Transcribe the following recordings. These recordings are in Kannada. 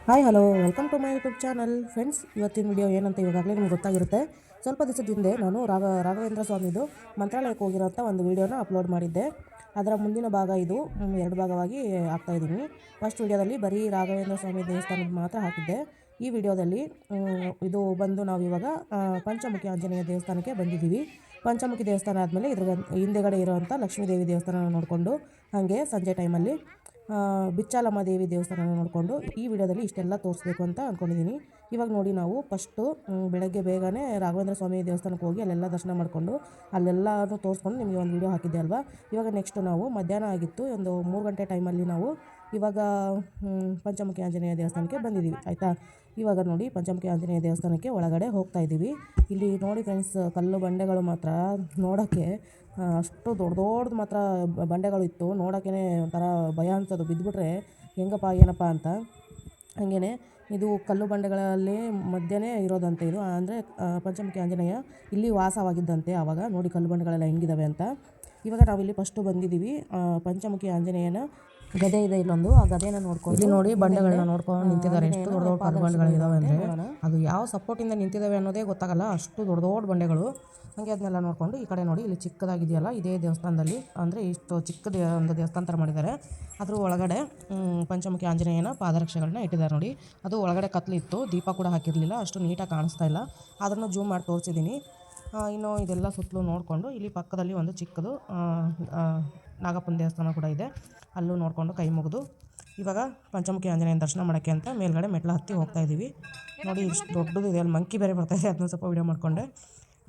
Hi hello welcome to my YouTube channel friends. ಇವತ್ತಿನ ವಿಡಿಯೋ ಏನಂತ ಇವಾಗಲೇ ನಿಮ್ಗೆ ಗೊತ್ತಾಗಿರುತ್ತೆ. ಸ್ವಲ್ಪ ದಿವಸದ ಹಿಂದೆ ನಾನು ರಾಘವೇಂದ್ರ ಸ್ವಾಮಿದು ಮಂತ್ರಾಲಯಕ್ಕೆ ಹೋಗಿರೋಂಥ ಒಂದು ವಿಡಿಯೋನ ಅಪ್ಲೋಡ್ ಮಾಡಿದ್ದೆ. ಅದರ ಮುಂದಿನ ಭಾಗ ಇದು. ಎರಡು ಭಾಗವಾಗಿ ಹಾಕ್ತಾಯಿದ್ದೀನಿ. ಫಸ್ಟ್ ವಿಡಿಯೋದಲ್ಲಿ ಬರೀ ರಾಘವೇಂದ್ರ ಸ್ವಾಮಿ ದೇವಸ್ಥಾನದ ಮಾತ್ರ ಹಾಕಿದ್ದೆ. ಈ ವಿಡಿಯೋದಲ್ಲಿ ಇದು ಬಂದು ನಾವು ಇವಾಗ ಪಂಚಮುಖಿ ಆಂಜನೇಯ ದೇವಸ್ಥಾನಕ್ಕೆ ಬಂದಿದ್ದೀವಿ. ಪಂಚಮುಖಿ ದೇವಸ್ಥಾನ ಆದಮೇಲೆ ಇದ್ರ ಹಿಂದೆಗಡೆ ಇರೋವಂಥ ಲಕ್ಷ್ಮೀ ದೇವಿ ದೇವಸ್ಥಾನ ನೋಡಿಕೊಂಡು ಹಾಗೆ ಸಂಜೆ ಟೈಮಲ್ಲಿ ಬಿಚ್ಚಾಲಮ್ಮ ದೇವಿ ದೇವಸ್ಥಾನ ನೋಡಿಕೊಂಡು ಈ ವಿಡಿಯೋದಲ್ಲಿ ಇಷ್ಟೆಲ್ಲ ತೋರಿಸ್ಬೇಕು ಅಂತ ಅಂದ್ಕೊಂಡಿದ್ದೀನಿ. ಇವಾಗ ನೋಡಿ, ನಾವು ಫಸ್ಟು ಬೆಳಗ್ಗೆ ಬೇಗನೆ ರಾಘವೇಂದ್ರ ಸ್ವಾಮಿ ದೇವಸ್ಥಾನಕ್ಕೆ ಹೋಗಿ ಅಲ್ಲೆಲ್ಲ ದರ್ಶನ ಮಾಡಿಕೊಂಡು ಅಲ್ಲೆಲ್ಲನೂ ತೋರಿಸ್ಕೊಂಡು ನಿಮಗೆ ಒಂದು ವಿಡಿಯೋ ಹಾಕಿದ್ದೆ ಅಲ್ವಾ. ಇವಾಗ ನೆಕ್ಸ್ಟು ನಾವು ಮಧ್ಯಾಹ್ನ ಆಗಿತ್ತು, ಒಂದು 3 ಗಂಟೆ ಟೈಮಲ್ಲಿ ನಾವು ಇವಾಗ ಪಂಚಮುಖಿ ಆಂಜನೇಯ ದೇವಸ್ಥಾನಕ್ಕೆ ಬಂದಿದ್ದೀವಿ ಆಯಿತಾ. ಇವಾಗ ನೋಡಿ, ಪಂಚಮುಖಿ ಆಂಜನೇಯ ದೇವಸ್ಥಾನಕ್ಕೆ ಒಳಗಡೆ ಹೋಗ್ತಾ ಇದ್ದೀವಿ. ಇಲ್ಲಿ ನೋಡಿ ಫ್ರೆಂಡ್ಸ್, ಕಲ್ಲು ಬಂಡೆಗಳು ಮಾತ್ರ ನೋಡೋಕ್ಕೆ ಅಷ್ಟು ದೊಡ್ಡದು ಮಾತ್ರ ಬಂಡೆಗಳು ಇತ್ತು. ನೋಡೋಕ್ಕೇ ಒಂಥರ ಭಯ ಅನ್ಸೋದು, ಬಿದ್ದುಬಿಟ್ರೆ ಹೆಂಗಪ್ಪ ಏನಪ್ಪ ಅಂತ. ಹಾಗೇ ಇದು ಕಲ್ಲು ಬಂಡೆಗಳಲ್ಲಿ ಮಧ್ಯೆ ಇರೋದಂತೆ ಇದು, ಅಂದರೆ ಪಂಚಮುಖಿ ಆಂಜನೇಯ ಇಲ್ಲಿ ವಾಸವಾಗಿದ್ದಂತೆ ಆವಾಗ. ನೋಡಿ ಕಲ್ಲು ಬಂಡೆಗಳೆಲ್ಲ ಹೆಂಗಿದ್ದಾವೆ ಅಂತ. ಇವಾಗ ನಾವಿಲ್ಲಿ ಫಸ್ಟು ಬಂದಿದ್ದೀವಿ. ಪಂಚಮುಖಿ ಆಂಜನೇಯನ ಗದೆ ಇದೆ ಇಲ್ಲೊಂದು, ಆ ಗದೆನ ನೋಡ್ಕೊಂಡು ಇಲ್ಲಿ ನೋಡಿ ಬಂಡೆಗಳನ್ನ ನೋಡ್ಕೊಂಡು ನಿಂತಿದ್ದಾರೆ. ಎಷ್ಟು ದೊಡ್ಡ ದೊಡ್ಡ ಕಲ್ಲು ಬಂಡೆಗಳಿದಾವೆ ಅಂದರೆ ಅದು ಯಾವ ಸಪೋರ್ಟಿಂದ ನಿಂತಿದ್ದಾವೆ ಅನ್ನೋದೇ ಗೊತ್ತಾಗಲ್ಲ, ಅಷ್ಟು ದೊಡ್ಡ ದೊಡ್ಡ ಬಂಡೆಗಳು. ಹಾಗೆ ಅದನ್ನೆಲ್ಲ ನೋಡಿಕೊಂಡು ಈ ಕಡೆ ನೋಡಿ, ಇಲ್ಲಿ ಚಿಕ್ಕದಾಗಿದೆಯಲ್ಲ ಇದೇ ದೇವಸ್ಥಾನದಲ್ಲಿ, ಅಂದರೆ ಇಷ್ಟು ಚಿಕ್ಕದ ಒಂದು ದೇವಸ್ಥಾನ ಥರ ಮಾಡಿದ್ದಾರೆ. ಅದ್ರ ಒಳಗಡೆ ಪಂಚಮುಖಿ ಆಂಜನೇಯನ ಪಾದರಕ್ಷೆಗಳನ್ನ ಇಟ್ಟಿದ್ದಾರೆ ನೋಡಿ. ಅದು ಒಳಗಡೆ ಕತ್ಲಿತ್ತು, ದೀಪ ಕೂಡ ಹಾಕಿರಲಿಲ್ಲ, ಅಷ್ಟು ನೀಟಾಗಿ ಕಾಣಿಸ್ತಾ ಇಲ್ಲ. ಅದನ್ನು ಜೂಮ್ ಮಾಡಿ ತೋರಿಸಿದ್ದೀನಿ. ಇನ್ನು ಇದೆಲ್ಲ ಸುತ್ತಲೂ ನೋಡಿಕೊಂಡು ಇಲ್ಲಿ ಪಕ್ಕದಲ್ಲಿ ಒಂದು ಚಿಕ್ಕದು ನಾಗಪ್ಪನ ದೇವಸ್ಥಾನ ಕೂಡ ಇದೆ. ಅಲ್ಲೂ ನೋಡಿಕೊಂಡು ಕೈ ಮುಗಿದು ಇವಾಗ ಪಂಚಮುಖಿ ಆಂಜನೇಯನ ದರ್ಶನ ಮಾಡೋಕ್ಕೆ ಅಂತ ಮೇಲ್ಗಡೆ ಮೆಟ್ಲು ಹತ್ತಿ ಹೋಗ್ತಾ ಇದ್ದೀವಿ. ನೋಡಿ ಇಷ್ಟು ದೊಡ್ಡದು ಇದೆ, ಅಲ್ಲಿ ಮಂಕಿ ಬೇರೆ ಬರ್ತಾಯಿದೆ, ಅದನ್ನ ಸ್ವಲ್ಪ ವೀಡಿಯೋ ಮಾಡಿಕೊಂಡೆ.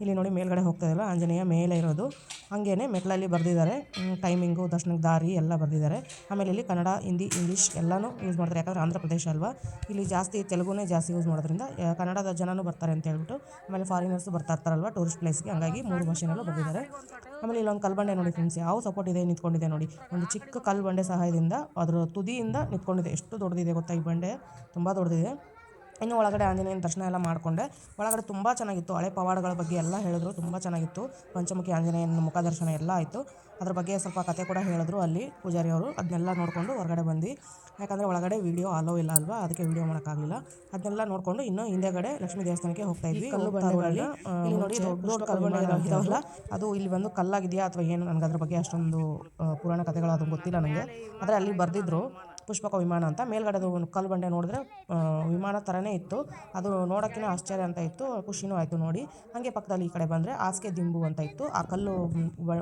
ಇಲ್ಲಿ ನೋಡಿ ಮೇಲ್ಗಡೆ ಹೋಗ್ತಾ ಇದ್ದಿಲ್ಲ, ಆಂಜನೇಯ ಮೇಲೆ ಇರೋದು. ಹಾಗೇ ಮೆಟ್ಲಲ್ಲಿ ಬರೆದಿದ್ದಾರೆ ಟೈಮಿಂಗು, ದರ್ಶನಕ್ಕೆ ದಾರಿ ಎಲ್ಲ ಬರೆದಿದ್ದಾರೆ. ಆಮೇಲೆ ಇಲ್ಲಿ ಕನ್ನಡ, ಹಿಂದಿ, ಇಂಗ್ಲೀಷ್ ಎಲ್ಲನೂ ಯೂಸ್ ಮಾಡ್ತಾರೆ. ಯಾಕಂದರೆ ಆಂಧ್ರ ಪ್ರದೇಶ ಅಲ್ವಾ, ಇಲ್ಲಿ ಜಾಸ್ತಿ ತೆಲುಗುನೇ ಜಾಸ್ತಿ ಯೂಸ್ ಮಾಡೋದ್ರಿಂದ ಕನ್ನಡದ ಜನನೂ ಬರ್ತಾರೆ ಅಂತ ಹೇಳ್ಬಿಟ್ಟು, ಆಮೇಲೆ ಫಾರಿನರ್ಸು ಬರ್ತಾ ಇರ್ತಾರಲ್ವ ಟೂರಿಸ್ಟ್ ಪ್ಲೇಸ್ಗೆ, ಹಂಗಾಗಿ 3 ಭಾಷೆನಲ್ಲೂ ಬರೆದಿದ್ದಾರೆ. ಆಮೇಲೆ ಇಲ್ಲೊಂದು ಕಲ್ಲು ಬಂಡೆ ನೋಡಿ ಫ್ರೆಂಡ್ಸ್, ಯಾವ ಸಪೋರ್ಟ್ ಇದೆ ನಿಂತ್ಕೊಂಡಿದೆ ನೋಡಿ. ಒಂದು ಚಿಕ್ಕ ಕಲ್ಲು ಬಂಡೆ ಸಹಾಯದಿಂದ ಅದರ ತುದಿಯಿಂದ ನಿಂತ್ಕೊಂಡಿದೆ. ಎಷ್ಟು ದೊಡ್ಡದಿದೆ ಗೊತ್ತಾ ಈ ಬಂಡೆ, ತುಂಬ ದೊಡ್ಡದಿದೆ. ಇನ್ನು ಒಳಗಡೆ ಆಂಜನೇಯನ ದರ್ಶನ ಎಲ್ಲ ಮಾಡಿಕೊಂಡೆ. ಒಳಗಡೆ ತುಂಬ ಚೆನ್ನಾಗಿತ್ತು, ಹಳೆ ಪವಾಡಗಳ ಬಗ್ಗೆ ಎಲ್ಲ ಹೇಳಿದ್ರು, ತುಂಬ ಚೆನ್ನಾಗಿತ್ತು. ಪಂಚಮುಖಿ ಆಂಜನೇಯನ ಮುಖ ದರ್ಶನ ಎಲ್ಲ ಆಯಿತು. ಅದ್ರ ಬಗ್ಗೆ ಸ್ವಲ್ಪ ಕತೆ ಕೂಡ ಹೇಳಿದ್ರು ಅಲ್ಲಿ ಪೂಜಾರಿಯವರು. ಅದನ್ನೆಲ್ಲ ನೋಡಿಕೊಂಡು ಹೊರಗಡೆ ಬಂದ್ವಿ. ಯಾಕಂದರೆ ಒಳಗಡೆ ವೀಡಿಯೋ ಅಲೋ ಇಲ್ಲ ಅಲ್ವಾ, ಅದಕ್ಕೆ ವೀಡಿಯೋ ಮಾಡೋಕ್ಕಾಗಲಿಲ್ಲ. ಅದನ್ನೆಲ್ಲ ನೋಡಿಕೊಂಡು ಇನ್ನು ಹಿಂದೆಗಡೆ ಲಕ್ಷ್ಮೀ ದೇವಸ್ಥಾನಕ್ಕೆ ಹೋಗ್ತಾ ಇದ್ವಿ. ಕಲ್ಲು ಬಂಡೆಗಳಲ್ಲಿ ಇಲ್ಲಿ ನೋಡಿ ದೊಡ್ಡ ದೊಡ್ಡ ಕಲ್ಲು ಬಂಡೆಗಳು ಇದಾವಲ್ಲ, ಅದು ಇಲ್ಲಿ ಬಂದು ಕಲ್ಲಾಗಿದೆಯಾ ಅಥವಾ ಏನು, ನನಗೆ ಅದ್ರ ಬಗ್ಗೆ ಅಷ್ಟೊಂದು ಪುರಾಣ ಕಥೆಗಳು ಅದು ಗೊತ್ತಿಲ್ಲ ನನಗೆ. ಆದರೆ ಅಲ್ಲಿ ಬರೆದಿದ್ರು ಪುಷ್ಪಕ ವಿಮಾನ ಅಂತ. ಮೇಲ್ಗಡೆದು ಒಂದು ಕಲ್ಲು ಬಂಡೆ ನೋಡಿದ್ರೆ ವಿಮಾನ ಥರನೇ ಇತ್ತು. ಅದು ನೋಡೋಕ್ಕೇ ಆಶ್ಚರ್ಯ ಅಂತ ಇತ್ತು, ಖುಷಿನೂ ಆಯಿತು ನೋಡಿ. ಹಾಗೆ ಪಕ್ಕದಲ್ಲಿ ಈ ಕಡೆ ಬಂದರೆ ಹಾಸಿಗೆ ದಿಂಬು ಅಂತ ಇತ್ತು. ಆ ಕಲ್ಲು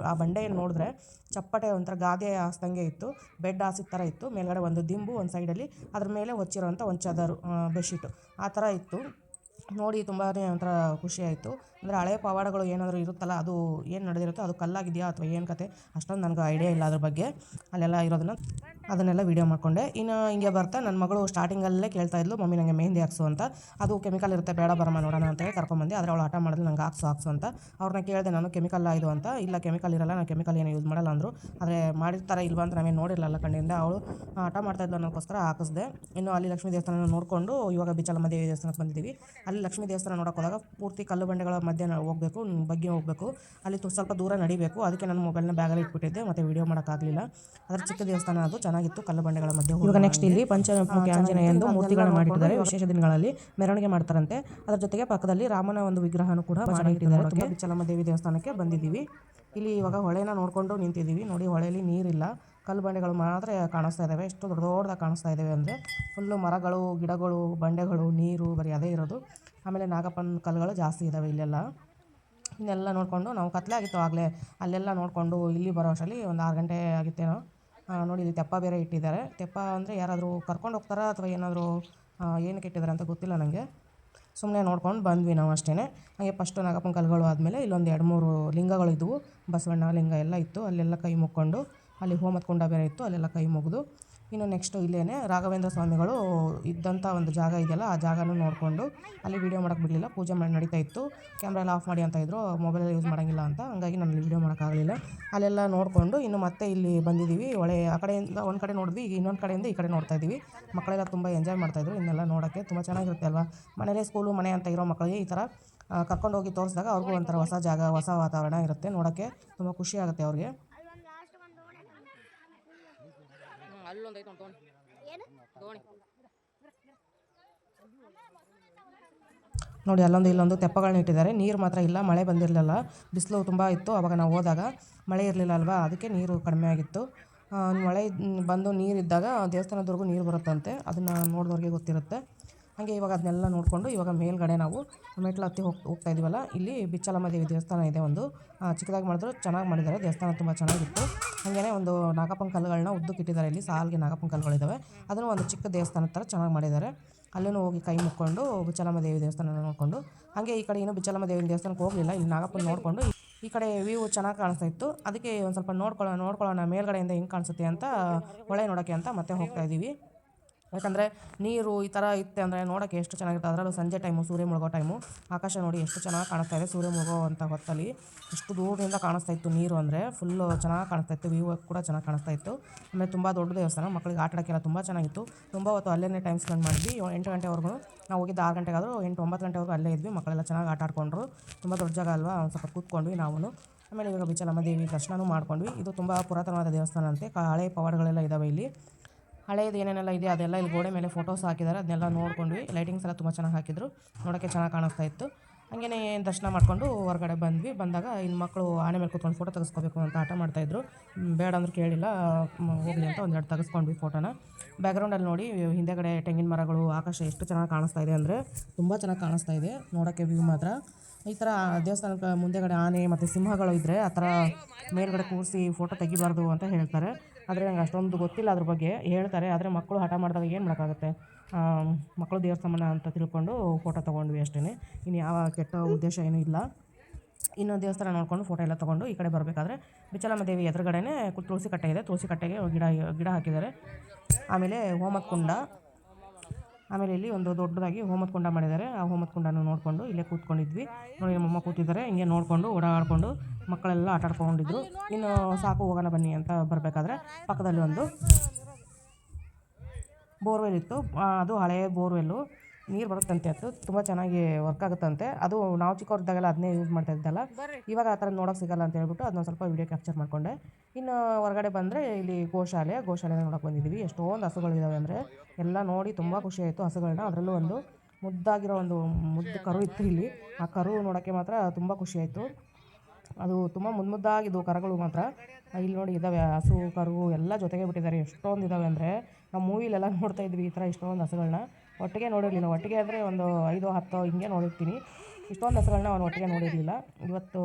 ಆ ಬಂಡೆಯನ್ನು ನೋಡಿದ್ರೆ ಚಪ್ಪಟೆ ಒಂಥರ ಗಾದೆ ಹಾಸ್ದಂಗೆ ಇತ್ತು, ಬೆಡ್ ಹಾಸಿದ ಥರ ಇತ್ತು. ಮೇಲ್ಗಡೆ ಒಂದು ದಿಂಬು ಒಂದು ಸೈಡಲ್ಲಿ, ಅದ್ರ ಮೇಲೆ ಹೊಚ್ಚಿರೋಂಥ ಒಂದು ಚಾದರು, ಬೆಡ್ಶೀಟು ಆ ಥರ ಇತ್ತು. ನೋಡಿ ತುಂಬಾ ಒಂಥರ ಖುಷಿ ಆಯಿತು. ಅಂದರೆ ಹಳೆಯ ಪವಾಡಗಳು ಏನಾದರೂ ಇರುತ್ತಲ್ಲ, ಅದು ಏನು ನಡೆದಿರುತ್ತೋ ಅದು ಕಲ್ಲಾಗಿದೆಯಾ ಅಥವಾ ಏನು ಕತೆ ಅಷ್ಟೊಂದು ನನಗೆ ಐಡಿಯಾ ಇಲ್ಲ ಅದ್ರ ಬಗ್ಗೆ. ಅಲ್ಲೆಲ್ಲ ಇರೋದನ್ನು ಅದನ್ನೆಲ್ಲ ವೀಡಿಯೋ ಮಾಡಿಕೊಂಡೆ. ಇನ್ನು ಹಿಂಗೆ ಬರ್ತಾ ನನ್ನ ಮಗಳು ಸ್ಟಾರ್ಟಿಂಗಲ್ಲೇ ಕೇಳ್ತಾ ಇದ್ಲು, ಮಮ್ಮಿ ನನಗೆ ಮೆಹಂದಿ ಹಾಕ್ಸು ಅಂತ. ಅದು ಕೆಮಿಕಲ್ ಇರುತ್ತೆ, ಬೇಡ ಬರಮ್ಮ ನೋಡೋಣ ಅಂತೇಳಿ ಕರ್ಕೊಂಬಂದೆ. ಆದರೆ ಅವಳು ಹಠ ಮಾಡಿದ್ಲು ನಂಗೆ ಹಾಕ್ಸು ಅಂತ. ಅವ್ರನ್ನ ಕೇಳಿದೆ ನಾನು, ಕೆಮಿಕಲ್ ಇದು ಅಂತ. ಇಲ್ಲ ಕೆಮಿಕಲ್ ಇರಲ್ಲ, ನಾನು ಕೆಮಿಕಲ್ ಏನು ಯೂಸ್ ಮಾಡಲ್ಲ ಅಂದರು. ಆದರೆ ಮಾಡಿರ್ತಾರೆ ಇಲ್ವಾ ಅಂತ ನಾವೇನು ನೋಡಿರಲಿಲ್ಲ ಕಣ್ಣಿಂದ. ಅವಳು ಹಠ ಮಾಡ್ತಾಯಿದ್ಲು ಅನ್ನೋಕ್ಕೋಸ್ಕರ ಹಾಕಿಸ್ದೆ. ಇನ್ನು ಅಲ್ಲಿ ಲಕ್ಷ್ಮೀ ದೇವಸ್ಥಾನ ನೋಡಿಕೊಂಡು ಇವಾಗ ಬಿಚ್ಚಲಮ್ಮ ದೇವಿ ದೇವಸ್ಥಾನಕ್ಕೆ ಬಂದಿದ್ದೀವಿ. ಅಲ್ಲಿ ಲಕ್ಷ್ಮೀ ದೇವಸ್ಥಾನ ನೋಡೋಕೆ ಹೋದಾಗ ಪೂರ್ತಿ ಕಲ್ಲು ಬಂಡೆಗಳ ಮಧ್ಯೆ ಹೋಗಬೇಕು, ಬಗ್ಗೆ ಹೋಗಬೇಕು. ಅಲ್ಲಿ ಸ್ವಲ್ಪ ದೂರ ನಡಿಬೇಕು. ಅದಕ್ಕೆ ನನ್ನ ಮೊಬೈಲ್ನ ಬ್ಯಾಗಲ್ಲಿ ಇಟ್ಬಿಟ್ಟಿದ್ದೆ, ಮತ್ತು ವೀಡಿಯೋ ಮಾಡೋಕ್ಕಾಗಲಿಲ್ಲ. ಅದರ ಚಿಕ್ಕ ದೇವಸ್ಥಾನ ಅದು, ಚೆನ್ನಾಗಿತ್ತು ಕಲ್ಲು ಬಂಡೆಗಳ ಮಧ್ಯೆ. ಇವಾಗ ನೆಕ್ಸ್ಟ್ ಇಲ್ಲಿ ಪಂಚಮುಖಿ ಆಂಜನೇಯ ಎಂದು ಮೂರ್ತಿಗಳನ್ನ ಮಾಡಿಟ್ಟಿದ್ದಾರೆ. ವಿಶೇಷ ದಿನಗಳಲ್ಲಿ ಮೆರವಣಿಗೆ ಮಾಡ್ತಾರಂತೆ. ಅದರ ಜೊತೆಗೆ ಪಕ್ಕದಲ್ಲಿ ರಾಮನ ಒಂದು ವಿಗ್ರಹನೂ ಕೂಡ ಮಾಡಿಟ್ಟಿದ್ದಾರೆ. ತುಂಬ ಬಿಚ್ಚಲಮ್ಮ ದೇವಿ ದೇವಸ್ಥಾನಕ್ಕೆ ಬಂದಿದ್ದೀವಿ. ಇಲ್ಲಿ ಇವಾಗ ಹೊಳೆನ ನೋಡಿಕೊಂಡು ನಿಂತಿದ್ದೀವಿ. ನೋಡಿ ಹೊಳೆಯಲ್ಲಿ ನೀರಿಲ್ಲ, ಕಲ್ಲು ಬಂಡೆಗಳು ಮಾತ್ರ ಕಾಣಿಸ್ತಾ ಇದ್ದಾವೆ. ಎಷ್ಟು ದೊಡ್ಡ ದೊಡ್ಡದಾಗಿ ಕಾಣಿಸ್ತಾ ಇದ್ದಾವೆ ಅಂದರೆ ಫುಲ್ಲು ಮರಗಳು, ಗಿಡಗಳು, ಬಂಡೆಗಳು, ನೀರು ಬರೀ ಅದೇ ಇರೋದು. ಆಮೇಲೆ ನಾಗಪ್ಪನ ಕಲ್ಲುಗಳು ಜಾಸ್ತಿ ಇದ್ದಾವೆ ಇಲ್ಲೆಲ್ಲ. ಇನ್ನೆಲ್ಲ ನೋಡಿಕೊಂಡು ನಾವು ಕತ್ಲೆ ಆಗಿತ್ತು ಆಗಲೇ, ಅಲ್ಲೆಲ್ಲ ನೋಡಿಕೊಂಡು ಇಲ್ಲಿ ಬರೋ ಅಷ್ಟರಲ್ಲಿ ಒಂದು 6 ಗಂಟೆ ಆಗಿತ್ತೇನೋ. ನೋಡಿ ಇಲ್ಲಿ ತೆಪ್ಪ ಬೇರೆ ಇಟ್ಟಿದ್ದಾರೆ. ತೆಪ್ಪ ಅಂದರೆ ಯಾರಾದರೂ ಕರ್ಕೊಂಡು ಹೋಗ್ತಾರಾ ಅಥವಾ ಏನಾದರೂ ಏನಕ್ಕೆ ಇಟ್ಟಿದ್ದಾರೆ ಅಂತ ಗೊತ್ತಿಲ್ಲ ನನಗೆ. ಸುಮ್ಮನೆ ನೋಡ್ಕೊಂಡು ಬಂದ್ವಿ ನಾವು ಅಷ್ಟೇ. ಹಾಗೆ ಫಸ್ಟು ನಾಗಪ್ಪನ ಕಲ್ಲುಗಳು ಆದಮೇಲೆ ಇಲ್ಲೊಂದು 2-3 ಲಿಂಗಗಳು ಇದ್ದವು, ಬಸವಣ್ಣ ಲಿಂಗ ಎಲ್ಲ ಇತ್ತು. ಅಲ್ಲೆಲ್ಲ ಕೈ ಮುಕ್ಕೊಂಡು, ಅಲ್ಲಿ ಹೋಮದ ಕುಂಡ ಬೇರೆ ಇತ್ತು, ಅಲ್ಲೆಲ್ಲ ಕೈ ಮುಗಿದು ಇನ್ನು ನೆಕ್ಸ್ಟು ಇಲ್ಲೇ ರಾಘವೇಂದ್ರ ಸ್ವಾಮಿಗಳು ಇದ್ದಂಥ ಒಂದು ಜಾಗ ಇದೆಯಲ್ಲ, ಆ ಜಾಗನೂ ನೋಡಿಕೊಂಡು ಅಲ್ಲಿ ವೀಡಿಯೋ ಮಾಡೋಕ್ಕೆ ಬಿಡಲಿಲ್ಲ. ಪೂಜೆ ಮಾಡಿ ನಡೀತಾ ಇತ್ತು. ಕ್ಯಾಮ್ರಾ ಎಲ್ಲ ಆಫ್ ಮಾಡಿ ಅಂತ ಇದ್ದರು, ಮೊಬೈಲಲ್ಲಿ ಯೂಸ್ ಮಾಡೋಂಗಿಲ್ಲ ಅಂತ. ಹಂಗಾಗಿ ನಾನು ವೀಡಿಯೋ ಮಾಡೋಕ್ಕಾಗಲಿಲ್ಲ. ಅಲ್ಲೆಲ್ಲ ನೋಡಿಕೊಂಡು ಇನ್ನು ಮತ್ತೆ ಇಲ್ಲಿ ಬಂದಿದ್ದೀವಿ. ಹೊಳೆ ಆ ಕಡೆಯಿಂದ ಒಂದು ಕಡೆ ನೋಡಿದ್ವಿ, ಈಗ ಇನ್ನೊಂದು ಕಡೆಯಿಂದ ಈ ಕಡೆ ನೋಡ್ತಾ ಇದ್ದೀವಿ. ಮಕ್ಕಳೆಲ್ಲ ತುಂಬ ಎಂಜಾಯ್ ಮಾಡ್ತಾಯಿದ್ರು. ಇನ್ನೆಲ್ಲ ನೋಡೋಕ್ಕೆ ತುಂಬ ಚೆನ್ನಾಗಿರುತ್ತೆ ಅಲ್ವಾ. ಮನೇಲೇ ಸ್ಕೂಲು ಮನೆ ಅಂತ ಇರೋ ಮಕ್ಕಳಿಗೆ ಈ ಥರ ಕರ್ಕೊಂಡೋಗಿ ತೋರಿಸಿದಾಗ ಅವ್ರಿಗೂ ಒಂಥರ ಹೊಸ ಜಾಗ, ಹೊಸ ವಾತಾವರಣ ಇರುತ್ತೆ. ನೋಡೋಕ್ಕೆ ತುಂಬ ಖುಷಿ ಆಗುತ್ತೆ ಅವ್ರಿಗೆ. ಅಲ್ಲೊಂದು ಐತೆ ದೋಣಿ. ನೋಡಿ ಅಲ್ಲೊಂದು ಇಲ್ಲೊಂದು ತೆಪ್ಪಗಳನ್ನ ಇಟ್ಟಿದ್ದಾರೆ. ನೀರು ಮಾತ್ರ ಇಲ್ಲ, ಮಳೆ ಬಂದಿರಲಿಲ್ಲ, ಬಿಸಿಲು ತುಂಬ ಇತ್ತು. ಆವಾಗ ನಾವು ಹೋದಾಗ ಮಳೆ ಇರಲಿಲ್ಲ ಅಲ್ವಾ, ಅದಕ್ಕೆ ನೀರು ಕಡಿಮೆ ಆಗಿತ್ತು. ಮಳೆ ಬಂದು ನೀರಿದ್ದಾಗ ದೇವಸ್ಥಾನದವರೆಗೂ ನೀರು ಬರುತ್ತಂತೆ, ಅದನ್ನು ನೋಡಿದವ್ರಿಗೆ ಗೊತ್ತಿರುತ್ತೆ. ಹಾಗೆ ಇವಾಗ ಅದನ್ನೆಲ್ಲ ನೋಡಿಕೊಂಡು ಇವಾಗ ಮೇಲ್ಗಡೆ ನಾವು ಮೆಟ್ಲು ಹತ್ತಿ ಹೋಗ್ತಾ ಇದೀವಲ್ಲ, ಇಲ್ಲಿ ಬಿಚ್ಚಲಮ್ಮ ದೇವಿ ದೇವಸ್ಥಾನ ಇದೆ. ಒಂದು ಚಿಕ್ಕದಾಗಿ ಮಾಡಿದ್ರು, ಚೆನ್ನಾಗಿ ಮಾಡಿದ್ದಾರೆ. ದೇವಸ್ಥಾನ ತುಂಬ ಚೆನ್ನಾಗಿತ್ತು. ಹಾಗೆಯೇ ಒಂದು ನಾಗಪ್ಪನ ಕಲ್ಲುಗಳನ್ನ ಉದ್ದಕ್ಕೆ ಇಟ್ಟಿದ್ದಾರೆ. ಇಲ್ಲಿ ಸಾಲಿಗೆ ನಾಗಪ್ಪನ ಕಲ್ಲುಗಳಿದ್ದಾವೆ. ಅದನ್ನು ಒಂದು ಚಿಕ್ಕ ದೇವಸ್ಥಾನದ ಥರ ಚೆನ್ನಾಗಿ ಮಾಡಿದ್ದಾರೆ. ಅಲ್ಲೂ ಹೋಗಿ ಕೈ ಮುಕ್ಕೊಂಡು ಬಿಚ್ಚಲಮ್ಮ ದೇವಿ ದೇವಸ್ಥಾನ ನೋಡಿಕೊಂಡು, ಹಾಗೆ ಈ ಕಡೆ ಏನು ಬಿಚ್ಚಲಮ್ಮ ದೇವಿ ದೇವಸ್ಥಾನಕ್ಕೆ ಹೋಗಲಿಲ್ಲ, ಇಲ್ಲಿ ನಾಗಪ್ಪನ ನೋಡಿಕೊಂಡು ಈ ಕಡೆ ವ್ಯೂ ಚೆನ್ನಾಗಿ ಕಾಣಿಸ್ತಾ ಇತ್ತು. ಅದಕ್ಕೆ ಒಂದು ಸ್ವಲ್ಪ ನೋಡ್ಕೊಳ್ಳೋಣ ಮೇಲ್ಗಡೆಯಿಂದ ಹೆಂಗೆ ಕಾಣಿಸುತ್ತೆ ಅಂತ, ಹೊಳೆ ನೋಡೋಕ್ಕೆ ಅಂತ ಮತ್ತೆ ಹೋಗ್ತಾ ಇದ್ದೀವಿ. ಯಾಕಂದರೆ ನೀರು ಈ ಥರ ಇತ್ತೆ ಅಂದರೆ ನೋಡೋಕ್ಕೆ ಎಷ್ಟು ಚೆನ್ನಾಗಿರುತ್ತೆ. ಅದರಲ್ಲೂ ಸಂಜೆ ಟೈಮು, ಸೂರ್ಯ ಮುಳುಗೋ ಟೈಮು, ಆಕಾಶ ನೋಡಿ ಎಷ್ಟು ಚೆನ್ನಾಗಿ ಕಾಣಿಸ್ತಾ ಇದೆ. ಸೂರ್ಯ ಮುಳುಗೋ ಅಂಥ ಹೊತ್ತಲ್ಲಿ ಎಷ್ಟು ದೂರದಿಂದ ಕಾಣಿಸ್ತಾ ಇತ್ತು ನೀರು, ಅಂದರೆ ಫುಲ್ಲು ಚೆನ್ನಾಗಿ ಕಾಣಿಸ್ತಾ ಇತ್ತು. ವ್ಯೂ ಕೂಡ ಚೆನ್ನಾಗಿ ಕಾಣಿಸ್ತಾ ಇತ್ತು. ಆಮೇಲೆ ತುಂಬ ದೊಡ್ಡ ದೇವಸ್ಥಾನ, ಮಕ್ಕಳಿಗೆ ಆಟ ಆಡೋಕ್ಕೆಲ್ಲ ತುಂಬ ಚೆನ್ನಾಗಿತ್ತು. ತುಂಬ ಹೊತ್ತು ಅಲ್ಲೇ ಟೈಮ್ ಸ್ಪೆಂಡ್ ಮಾಡಿದ್ವಿ. 8 ಗಂಟೆವರೆಗೂ ನಾವು ಹೋಗಿದ್ದು, 6 ಗಂಟೆಗಾದರೂ 8-9 ಗಂಟೆವರೆಗೂ ಅಲ್ಲೇ ಇದ್ವಿ. ಮಕ್ಕಳೆಲ್ಲ ಚೆನ್ನಾಗಿ ಆಟ ಆಡ್ಕೊಂಡ್ರು. ತುಂಬ ದೊಡ್ಡ ಜಾಗ ಅಲ್ವಾ, ಒಂದು ಸ್ವಲ್ಪ ಕೂತ್ಕೊಂಡ್ವಿ ನಾವು. ಆಮೇಲೆ ಇವಾಗ ಬಿಚ್ಚಲಮ್ಮ ದೇವಿ ದರ್ಶನವೂ ಮಾಡ್ಕೊಂಡ್ವಿ. ಇದು ತುಂಬ ಪುರಾತನವಾದ ದೇವಸ್ಥಾನ ಅಂತೆ, ಹಳೆ ಪವಾಡಗಳೆಲ್ಲ ಇದ್ದಾವೆ ಇಲ್ಲಿ. ಹಳೇದು ಏನೇನೆಲ್ಲ ಇದೆ ಅದೆಲ್ಲ ಇಲ್ಲಿ ಗೋಡೆ ಮೇಲೆ ಫೋಟೋಸ್ ಹಾಕಿದ್ದಾರೆ, ಅದನ್ನೆಲ್ಲ ನೋಡ್ಕೊಂಡ್ವಿ. ಲೈಟಿಂಗ್ಸ್ ಎಲ್ಲ ತುಂಬ ಚೆನ್ನಾಗಿ ಹಾಕಿದ್ರು, ನೋಡೋಕ್ಕೆ ಚೆನ್ನಾಗಿ ಕಾಣಿಸ್ತಾ ಇತ್ತು. ಹಾಗೆಯೇ ದರ್ಶನ ಮಾಡಿಕೊಂಡು ಹೊರಗಡೆ ಬಂದಾಗ ಇನ್ನು ಮಕ್ಕಳು ಆನೆ ಮೇಲೆ ಕೂತ್ಕೊಂಡು ಫೋಟೋ ತೆಗೆಸ್ಕೋಬೇಕು ಅಂತ ಆಟ ಮಾಡ್ತಾಯಿದ್ರು. ಬೇಡ ಅಂದ್ರೆ ಕೇಳಿಲ್ಲ, ಹೋಗಲಿ ಅಂತ ಒಂದೆರಡು ತೆಗೆಸ್ಕೊಂಡ್ವಿ ಫೋಟೋನ. ಬ್ಯಾಕ್ಗ್ರೌಂಡಲ್ಲಿ ನೋಡಿ ಹಿಂದೆಗಡೆ ತೆಂಗಿನ ಮರಗಳು, ಆಕಾಶ ಎಷ್ಟು ಚೆನ್ನಾಗಿ ಕಾಣಿಸ್ತಾ ಇದೆ ಅಂದರೆ ತುಂಬ ಚೆನ್ನಾಗಿ ಕಾಣಿಸ್ತಾ ಇದೆ ನೋಡೋಕ್ಕೆ ವ್ಯೂ ಮಾತ್ರ. ಈ ಥರ ದೇವಸ್ಥಾನಕ್ಕೆ ಮುಂದೆಗಡೆ ಆನೆ ಮತ್ತು ಸಿಂಹಗಳು ಇದ್ದರೆ ಆ ಥರ ಮೇಲ್ಗಡೆ ಕೂರಿಸಿ ಫೋಟೋ ತೆಗಿಬಾರ್ದು ಅಂತ ಹೇಳ್ತಾರೆ. ಆದರೆ ನಂಗೆ ಅಷ್ಟೊಂದು ಗೊತ್ತಿಲ್ಲ ಅದ್ರ ಬಗ್ಗೆ, ಹೇಳ್ತಾರೆ. ಆದರೆ ಮಕ್ಕಳು ಹಠ ಮಾಡಿದಾಗ ಏನು ಮಾಡೋಕ್ಕಾಗುತ್ತೆ, ಮಕ್ಕಳು ದೇವಸ್ಥಾನ ಅಂತ ತಿಳ್ಕೊಂಡು ಫೋಟೋ ತೊಗೊಂಡ್ವಿ ಅಷ್ಟೇ. ಇನ್ನು ಯಾವ ಕೆಟ್ಟ ಉದ್ದೇಶ ಏನೂ ಇಲ್ಲ. ಇನ್ನು ದೇವಸ್ಥಾನ ನೋಡಿಕೊಂಡು ಫೋಟೋ ಎಲ್ಲ ತೊಗೊಂಡು ಈ ಕಡೆ ಬರಬೇಕಾದ್ರೆ ಬಿಚ್ಚಲಮ್ಮ ದೇವಿ ಎದುರುಗಡೆನೇ ತುಳಸಿ ಕಟ್ಟೆ ಇದೆ. ತುಳಸಿ ಕಟ್ಟೆಗೆ ಗಿಡ ಹಾಕಿದ್ದಾರೆ. ಆಮೇಲೆ ಹೋಮದ ಕುಂಡ, ಆಮೇಲೆ ಇಲ್ಲಿ ಒಂದು ದೊಡ್ಡದಾಗಿ ಹೋಮದ ಕುಂಡ ಮಾಡಿದ್ದಾರೆ. ಆ ಹೋಮದ ಕುಂಡನ ನೋಡಿಕೊಂಡು ಇಲ್ಲೇ ಕೂತ್ಕೊಂಡಿದ್ವಿ. ನೋಡಿ ನಮ್ಮಮ್ಮ ಕೂತಿದ್ದಾರೆ, ಹಿಂಗೆ ನೋಡಿಕೊಂಡು ಓಡಾಡಿಕೊಂಡು ಮಕ್ಕಳೆಲ್ಲ ಆಟ ಆಡ್ಕೊಂಡಿದ್ರು. ಇನ್ನು ಸಾಕು ಹೋಗೋಣ ಬನ್ನಿ ಅಂತ ಬರಬೇಕಾದ್ರೆ ಪಕ್ಕದಲ್ಲಿ ಒಂದು ಬೋರ್ವೆಲ್ ಇತ್ತು. ಅದು ಹಳೆಯ ಬೋರ್ವೆಲ್ಲು, ನೀರು ಬರುತ್ತಂತೆ. ಅದು ತುಂಬ ಚೆನ್ನಾಗಿ ವರ್ಕ್ ಆಗುತ್ತಂತೆ. ಅದು ನಾವು ಚಿಕ್ಕವ್ರಿದ್ದಾಗೆಲ್ಲ ಅದನ್ನೇ ಯೂಸ್ ಮಾಡ್ತಾ ಇದ್ದಲ್ಲ. ಇವಾಗ ಆ ಥರ ನೋಡೋಕೆ ಸಿಗಲ್ಲ ಅಂತ ಹೇಳ್ಬಿಟ್ಟು ಅದನ್ನ ಸ್ವಲ್ಪ ವೀಡಿಯೋ ಕ್ಯಾಪ್ಚರ್ ಮಾಡಿಕೊಂಡೆ. ಇನ್ನು ಹೊರಗಡೆ ಬಂದರೆ ಇಲ್ಲಿ ಗೋಶಾಲೆ ನೋಡೋಕೆ ಬಂದಿದ್ದೀವಿ. ಎಷ್ಟೊಂದು ಹಸುಗಳಿದ್ದಾವೆ ಅಂದರೆ ಎಲ್ಲ ನೋಡಿ ತುಂಬ ಖುಷಿ ಆಯಿತು ಹಸುಗಳನ್ನ. ಅದರಲ್ಲೂ ಒಂದು ಮುದ್ದಾಗಿರೋ ಒಂದು ಮುದ್ದು ಕರು ಇತ್ತು ಇಲ್ಲಿ. ಆ ಕರು ನೋಡೋಕ್ಕೆ ಮಾತ್ರ ತುಂಬ ಖುಷಿ ಆಯಿತು. ಅದು ತುಂಬ ಮುದ್ದಾಗಿದ್ದು ಕರುಗಳು ಮಾತ್ರ. ಇಲ್ಲಿ ನೋಡಿ ಇದ್ದಾವೆ ಹಸು ಕರು ಎಲ್ಲ ಜೊತೆಗೆ ಬಿಟ್ಟಿದ್ದಾರೆ. ಎಷ್ಟೊಂದು ಇದ್ದಾವೆ ಅಂದರೆ ನಾವು ಮೂವಿಲೆಲ್ಲ ನೋಡ್ತಾ ಇದ್ವಿ ಈ ಥರ ಇಷ್ಟೊಂದು ಹಸುಗಳನ್ನ. ಒಟ್ಟಿಗೆ ನೋಡಿರಲಿಲ್ಲ, ಒಟ್ಟಿಗೆ ಅಂದರೆ ಒಂದು 5-10 ಹಿಂಗೆ ನೋಡಿರ್ತೀನಿ. ಇಷ್ಟೊಂದು ಹಸುಗಳನ್ನ ಅವನು ಒಟ್ಟಿಗೆ ನೋಡಿರಲಿಲ್ಲ. ಇವತ್ತು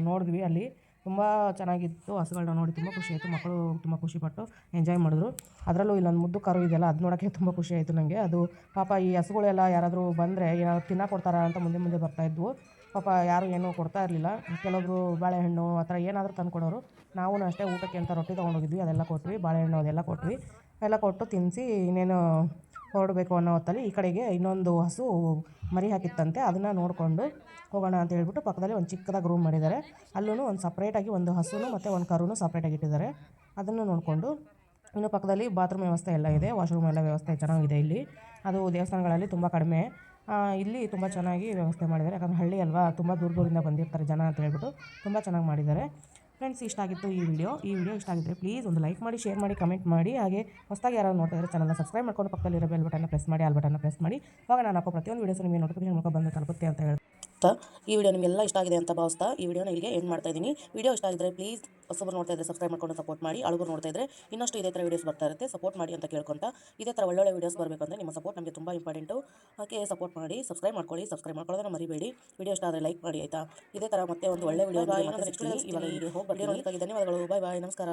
ನೋಡಿದ್ವಿ ಅಲ್ಲಿ. ತುಂಬ ಚೆನ್ನಾಗಿತ್ತು ಹಸುಗಳನ್ನ ನೋಡಿ, ತುಂಬ ಖುಷಿ ಆಯಿತು. ಮಕ್ಕಳು ತುಂಬ ಖುಷಿಪಟ್ಟು ಎಂಜಾಯ್ ಮಾಡಿದ್ರು. ಅದರಲ್ಲೂ ಇಲ್ಲೊಂದು ಮುದ್ದು ಕರು ಇದೆಯಲ್ಲ, ಅದು ನೋಡೋಕ್ಕೆ ತುಂಬ ಖುಷಿ ಆಯಿತು ನನಗೆ. ಅದು ಪಾಪ ಈ ಹಸುಗಳೆಲ್ಲ ಯಾರಾದರೂ ಬಂದರೆ ಏನಾದ್ರು ತಿನ್ನಕ್ಕೆ ಕೊಡ್ತಾರಾ ಅಂತ ಮುಂದೆ ಬರ್ತಾಯಿದ್ವು. ಪಾಪ ಯಾರು ಏನೂ ಕೊಡ್ತಾ ಇರಲಿಲ್ಲ. ಕೆಲವೊಬ್ಬರು ಬಾಳೆಹಣ್ಣು ಆ ಥರ ಏನಾದರೂ ತಂದು ಕೊಡೋರು. ನಾವು ಅಷ್ಟೇ ಊಟಕ್ಕೆ ಅಂತ ರೊಟ್ಟಿ ತೊಗೊಂಡೋಗಿದ್ವಿ, ಅದೆಲ್ಲ ಕೊಟ್ವಿ. ಬಾಳೆಹಣ್ಣು ಅದೆಲ್ಲ ಕೊಟ್ವಿ. ಎಲ್ಲ ಕೊಟ್ಟು ತಿನ್ನಿಸಿ ಇನ್ನೇನು ಹೊರಡಬೇಕು ಅನ್ನೋ ಹೊತ್ತಲ್ಲಿ ಈ ಕಡೆಗೆ ಇನ್ನೊಂದು ಹಸು ಮರಿ ಹಾಕಿತ್ತಂತೆ. ಅದನ್ನು ನೋಡಿಕೊಂಡು ಹೋಗೋಣ ಅಂತ ಹೇಳ್ಬಿಟ್ಟು ಪಕ್ಕದಲ್ಲಿ ಒಂದು ಚಿಕ್ಕದಾಗಿ ರೂಮ್ ಮಾಡಿದ್ದಾರೆ. ಅಲ್ಲೂ ಒಂದು ಸಪ್ರೇಟಾಗಿ ಒಂದು ಹಸುನು ಮತ್ತು ಒಂದು ಕರುನು ಸಪ್ರೇಟಾಗಿ ಇಟ್ಟಿದ್ದಾರೆ. ಅದನ್ನು ನೋಡಿಕೊಂಡು ಇನ್ನು ಪಕ್ಕದಲ್ಲಿ ಬಾತ್ರೂಮ್ ವ್ಯವಸ್ಥೆ ಎಲ್ಲ ಇದೆ, ವಾಶ್ರೂಮ್ ಎಲ್ಲ ವ್ಯವಸ್ಥೆ ಚೆನ್ನಾಗಿದೆ ಇಲ್ಲಿ. ಅದು ದೇವಸ್ಥಾನಗಳಲ್ಲಿ ತುಂಬ ಕಡಿಮೆ, ಇಲ್ಲಿ ತುಂಬ ಚೆನ್ನಾಗಿ ವ್ಯವಸ್ಥೆ ಮಾಡಿದ್ದಾರೆ. ಯಾಕಂದರೆ ಹಳ್ಳಿ ಅಲ್ವಾ, ತುಂಬ ದೂರದಿಂದ ಬಂದಿರ್ತಾರೆ ಜನ ಅಂತ ಹೇಳ್ಬಿಟ್ಟು ತುಂಬ ಚೆನ್ನಾಗಿ ಮಾಡಿದ್ದಾರೆ. ಫ್ರೆಂಡ್ಸ್, ಇಷ್ಟ ಆಗಿತ್ತು ಈ ವಿಡಿಯೋ ಇಷ್ಟ ಆಗಿದ್ದರೆ ಪ್ಲೀಸ್ ಒಂದು ಲೈಕ್ ಮಾಡಿ, ಶೇರ್ ಮಾಡಿ, ಕಮೆಂಟ್ ಮಾಡಿ. ಹಾಗೆ ಹೊಸದಾಗಿ ಯಾರು ನೋಡ್ತಾ ಇದ್ದರೆ ಚಾನಲ್ನ ಸಬ್ಸ್ಕ್ರೈಬ್ ಮಾಡ್ಕೊಂಡು ಪಕ್ಕದಲ್ಲಿರೋ ಬೆಲ್ ಬಟನ್ನ ಪ್ರೆಸ್ ಮಾಡಿ, ಆಲ್ ಬಟನ್ನ ಪ್ರೆಸ್ ಮಾಡಿ. ಆವಾಗ ನಾನು ಹಾಕೋ ಪ್ರತಿಯೊಂದು ವೀಡಿಯೋಸ್ ನಿಮಗೆ ನೋಟಿಫಿಕೇಶನ್ ಮೂಲಕ ಬಂದು ತಲುಪುತ್ತೆ ಅಂತ ಹೇಳ್ತಾ ಈ ವಿಡಿಯೋ ನಿಮಗೆಲ್ಲ ಇಷ್ಟ ಆಗಿದೆ ಅಂತ ಭಾವಿಸ್ತಾ ಈ ವಿಡಿಯೋನ ಇಲ್ಲಿಗೆ ಎಂಡ್ ಮಾಡ್ತಾ ಇದ್ದೀನಿ. ವಿಡಿಯೋ ಇಷ್ಟ ಆಗಿದ್ರೆ ಪ್ಲೀಸ್ ಹೊಸಬರು ನೋಡ್ತಾ ಇದ್ದರೆ ಸಬ್ಸ್ಕ್ರೈಬ್ ಮಾಡ್ಕೊಂಡು ಸಪೋರ್ಟ್ ಮಾಡಿ. ಅಳುಗರು ನೋಡ್ತಾ ಇದ್ದರೆ ಇನ್ನಷ್ಟು ಇದೇ ಥರ ವೀಡಿಯೋಸ್ ಬರ್ತಾ ಇರುತ್ತೆ, ಸಪೋರ್ಟ್ ಮಾಡಿ ಅಂತ ಕೇಳ್ಕೊಂತ. ಇದೇ ಥರ ಒಳ್ಳೊಳ್ಳೆ ವೀಡಿಯೋಸ್ ಬರಬೇಕಂದ್ರೆ ನಿಮ್ಮ ಸಪೋರ್ಟ್ ನಮಗೆ ತುಂಬ ಇಂಪಾರ್ಟೆಂಟು. ಹಾಗೆ ಸಪೋರ್ಟ್ ಮಾಡಿ, ಸಬ್ಸ್ಕ್ರೈಬ್ ಮಾಡ್ಕೊಳ್ಳೋದನ್ನ ಮರಿಬೇಡಿ. ವಿಡಿಯೋ ಇಷ್ಟ ಆದರೆ ಲೈಕ್ ಮಾಡಿ ಆಯಿತಾ. ಇದೇ ಥರ ಮತ್ತೆ ಒಂದು ಒಳ್ಳೆ ವಿಡಿಯೋ ಇವಾಗ ಹೀಗೆ ಹೋಗಿ ಧನ್ಯವಾದಗಳು. ಬಾಯ್ ನಮಸ್ಕಾರ.